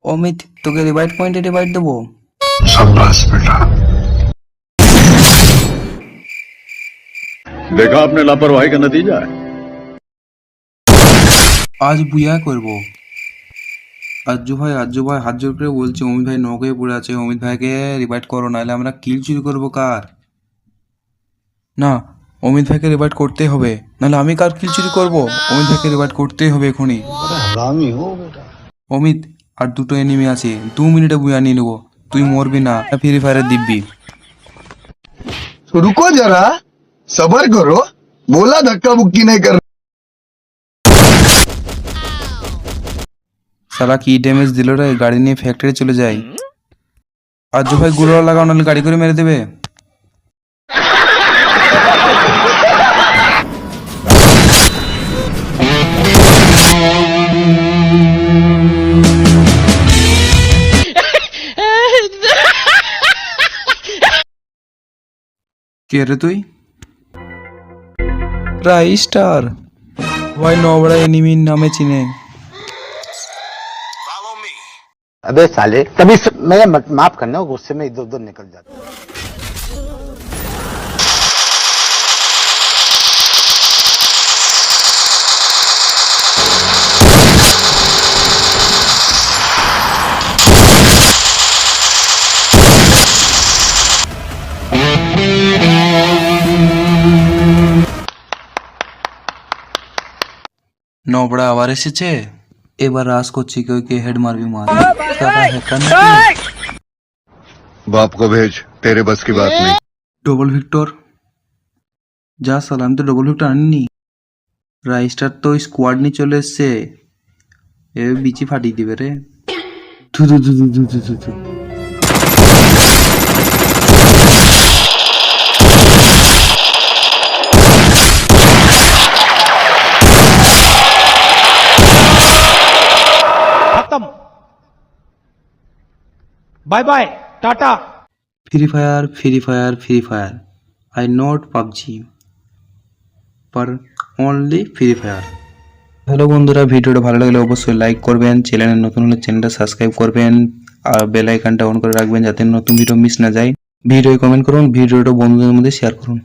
অমিত, তোকে রিভাইড পয়েন্টে রিভাইড দেবো। शाबाश बेटा। देखा आपने लापरवाही का नतीजा है। আজ বুয়া করবো। আজ্জু ভাই হাত জোর করে বলছে, অমিত ভাই নক হয়ে পড়ে আছে, অমিত ভাইকে রিভাইড করো, নাহলে আমরা কিল চুরি করবো কার। না, অমিত ভাইকে রিভাইড করতেই হবে, নাহলে আমি কার কিল চুরি করবো। অমিত ভাইকে রিভাইড করতেই হবে এখনই। অমিত, আর দুটো এনিমি আছে, 2 মিনিটে বুয়া নিয়ে নেবো। তুই মরবি না, ফ্রি ফায়ারের দিব্যি। रुको जरा, सबर करो, बोला धक्का मुक्की नहीं कर। সালা কি ড্যামেজ দিল রে, গাড়ি নিয়ে ফ্যাক্টরি চলে যাই। আজ্জু ভাই গুলো লাগাও, নাহলে গাড়ি করে মেরে দেবে। কে রে তুই? রাইস্টার ভাই নবড়া এনিমির নামে চিনে। अबे साले कभी मैं माफ करना गुस्से में इधर उधर निकल जाता। নবড়া আবার এসেছে, এবার রাজ করছি কেউ কে হেড মারবি মার। সালা হ্যাকার নাকি? बाप को भेज, तेरे बस की बात नहीं। ডবল ভিক্টর যা সালা, আমি তো ডবল ভিক্টর আনিনি। রাইস্টার তো স্কোয়াড নিয়ে চলে এসছে, এ বিচি ফাটিয়ে দিবে রে। ধু ধু ধু ধু ধু ধু ধু। Bye bye tata. Free fire free fire free fire, I not PUBG पर অনলি ফ্রি ফায়ার। হ্যালো বন্ধুরা, ভিডিওটা ভালো লাগলে অবশ্যই লাইক করবেন, চ্যানেলে নতুন হলে চ্যানেলটা সাবস্ক্রাইব করবেন, আর বেল আইকনটা অন করে রাখবেন যাতে নতুন ভিডিও মিস না যায়। ভিডিও কমেন্ট করুন, ভিডিওটা বন্ধুদের মধ্যে শেয়ার করুন।